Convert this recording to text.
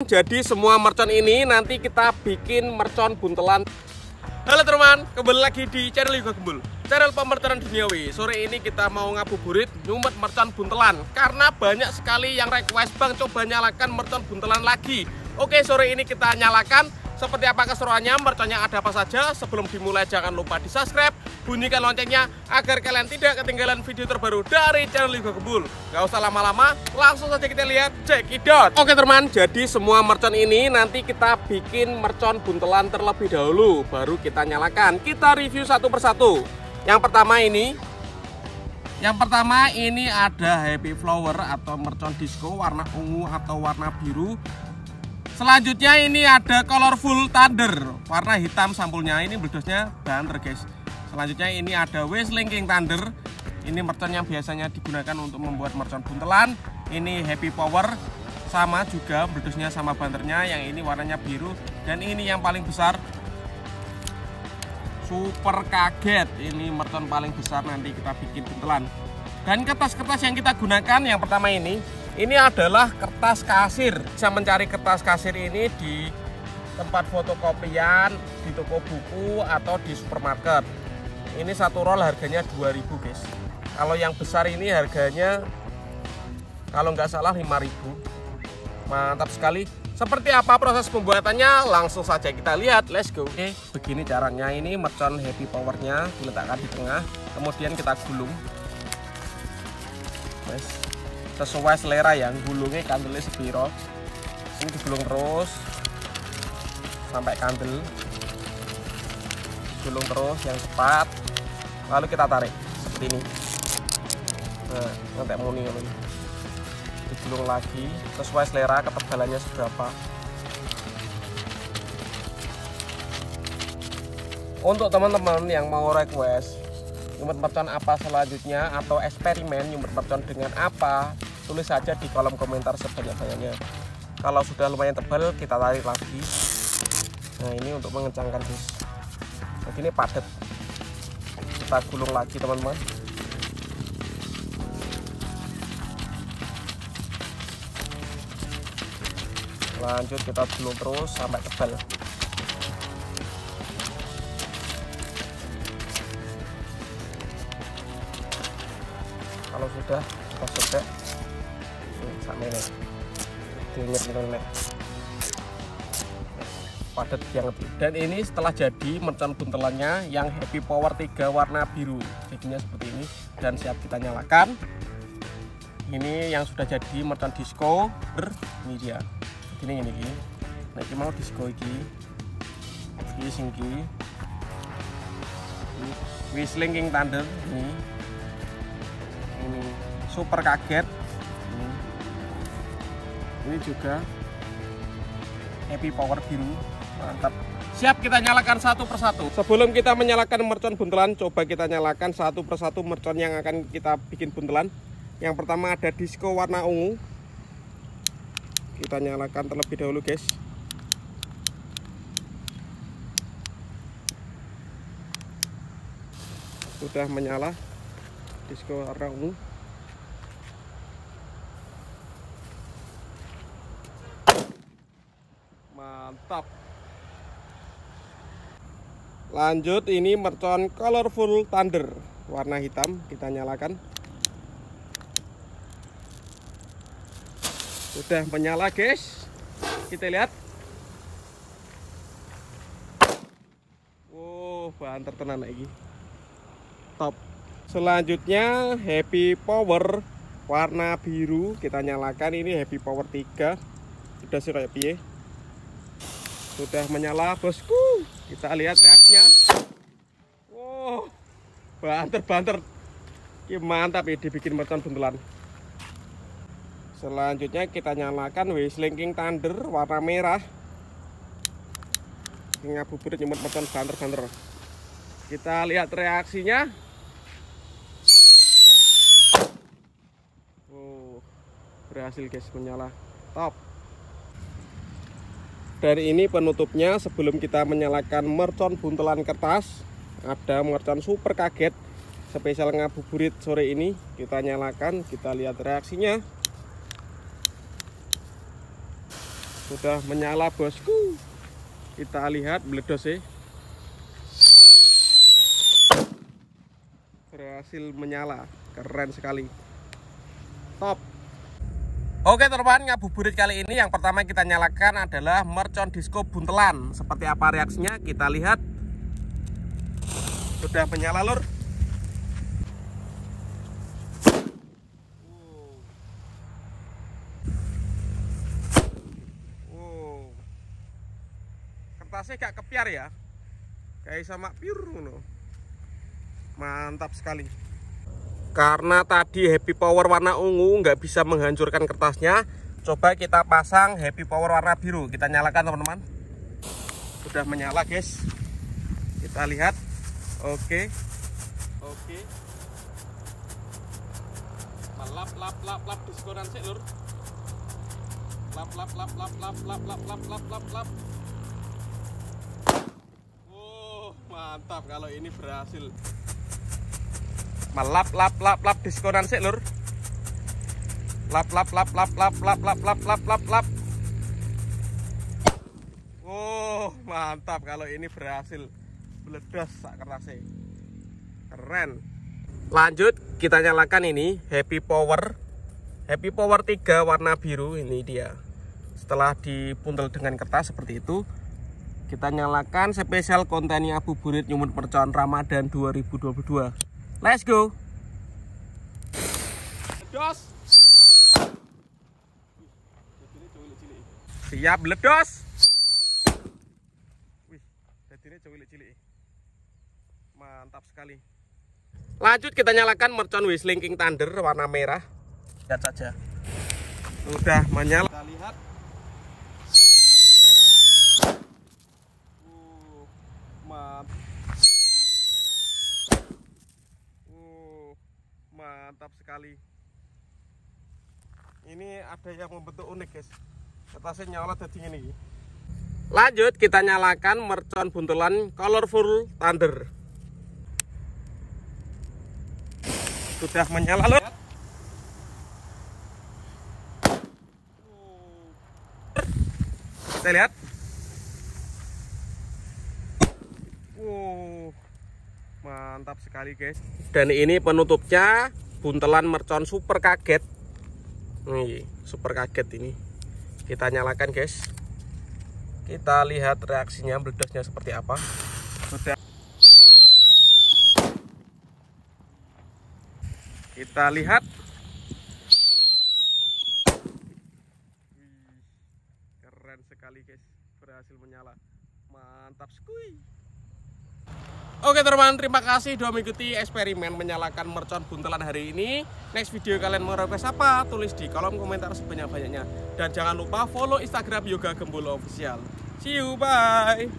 Jadi semua mercon ini nanti kita bikin mercon buntelan. Halo teman, kembali lagi di channel Yoga Gembul, channel pemerconan duniawi. Sore ini kita mau ngabuburit nyumet mercon buntelan karena banyak sekali yang request, Bang coba nyalakan mercon buntelan lagi. Oke, sore ini kita nyalakan. Seperti apa keseruannya, merconnya ada apa saja. Sebelum dimulai jangan lupa di subscribe, bunyikan loncengnya agar kalian tidak ketinggalan video terbaru dari channel Yoga Gembul. Gak usah lama-lama, langsung saja kita lihat cekidot. Oke teman, jadi semua mercon ini nanti kita bikin mercon buntelan terlebih dahulu, baru kita nyalakan. Kita review satu persatu. Yang pertama ini ada Happy Flower atau mercon disco warna ungu atau warna biru. Selanjutnya ini ada Colorful Thunder warna hitam sampulnya, ini bledosnya banter guys. Selanjutnya ini ada Wishlinking Thunder, ini mercon yang biasanya digunakan untuk membuat mercon buntelan. Ini Happy Power sama juga bledosnya sama banternya, yang ini warnanya biru. Dan ini yang paling besar Super Kaget, ini mercon paling besar nanti kita bikin buntelan. Dan kertas-kertas yang kita gunakan yang pertama ini adalah kertas kasir. Bisa mencari kertas kasir ini di tempat fotokopian, di toko buku, atau di supermarket. Ini satu roll harganya 2000 guys. Kalau yang besar ini harganya kalau nggak salah 5000. Mantap sekali. Seperti apa proses pembuatannya? Langsung saja kita lihat, let's go. Oke, begini caranya. Ini mercon Happy Powernya diletakkan di tengah, kemudian kita gulung sesuai selera yang gulungnya kandelnya sepiro. Ini digulung terus sampai kandel, gulung terus yang cepat, lalu kita tarik seperti ini. Nah, nanti muni ini digulung lagi sesuai selera ketebalannya seberapa. Untuk teman-teman yang mau request nyumet mercon apa selanjutnya atau eksperimen nyumet mercon dengan apa, tulis saja di kolom komentar sebanyak-banyaknya. Kalau sudah lumayan tebal kita tarik lagi. Nah, ini untuk mengencangkan guys. Jadi ini padat, kita gulung lagi teman-teman. Lanjut kita gulung terus sampai tebal. Kalau sudah kita sobek sampai ini diinget padat banget. Dan ini setelah jadi mercon buntelannya yang Happy Power 3 warna biru, jadinya seperti ini dan siap kita nyalakan. Ini yang sudah jadi mercon disco, ini dia ini nah ini mau disco ini singki Wishlinking Thunder, ini Super Kaget, ini juga Happy Power biru. Mantap, siap kita nyalakan satu persatu. Sebelum kita menyalakan mercon buntelan, coba kita nyalakan satu persatu mercon yang akan kita bikin buntelan. Yang pertama ada disco warna ungu, kita nyalakan terlebih dahulu guys. Sudah menyala disco warna ungu. Mantap. Lanjut ini mercon Colorful Thunder warna hitam, kita nyalakan. Sudah menyala guys, kita lihat. Wow, banter tenan lagi, top. Selanjutnya Happy Power warna biru, kita nyalakan. Ini Happy Power 3, sudah sih kayak piye. Sudah menyala bosku, kita lihat reaksinya. Wow, banter ini mantap ya, dibikin mercon buntelan. Selanjutnya kita nyalakan Wishlinking Thunder warna merah, ngabuburit nyumet mercon banter. Kita lihat reaksinya. Oh, berhasil guys, menyala, top. Dari ini penutupnya. Sebelum kita menyalakan mercon buntelan kertas, ada mercon Super Kaget spesial ngabuburit sore ini. Kita nyalakan, kita lihat reaksinya. Sudah menyala bosku. Kita lihat meledos ya. Berhasil menyala, keren sekali. Top. Oke teman, ngabuburit kali ini yang pertama kita nyalakan adalah mercon disco buntelan. Seperti apa reaksinya kita lihat. Sudah menyala lur. Kertasnya gak kepiar ya, kayak sama pure no. Mantap sekali. Karena tadi Happy Power warna ungu nggak bisa menghancurkan kertasnya, coba kita pasang Happy Power warna biru. Kita nyalakan teman-teman. Sudah menyala guys. Kita lihat. Oke. Lap diskonan sih lur. Lap. Mantap kalau ini berhasil. Lap diskonan sih lur. Lap. Oh, mantap kalau ini berhasil. Meledos sak kertasnya. Keren. Lanjut kita nyalakan ini Happy Power 3 warna biru. Ini dia. Setelah dipuntel dengan kertas seperti itu, kita nyalakan spesial kontennya ngabuburit nyumut mercon Ramadan 2022. Let's go. Ledos. Siap ledos. Wih, dadine cilik-cilik. Mantap sekali. Lanjut kita nyalakan mercon Whistling King Thunder warna merah. Lihat saja. Sudah menyala. Kita lihat. Mantap sekali. Ini ada yang membentuk unik guys. Kertasnya nyala jadi ini. Lanjut kita nyalakan mercon buntelan Colorful Thunder. Sudah menyala loh. Kita lihat. Mantap sekali guys. Dan ini penutupnya buntelan mercon super kaget. Nih, super kaget ini. Kita nyalakan guys. Kita lihat reaksinya meledosnya seperti apa. Sudah. Kita lihat. Keren sekali guys. Berhasil menyala. Mantap sekali. Oke teman, terima kasih sudah mengikuti eksperimen menyalakan mercon buntelan hari ini. Next video kalian mau request apa? Tulis di kolom komentar sebanyak-banyaknya. Dan jangan lupa follow Instagram Yoga Gembul Official. See you, bye.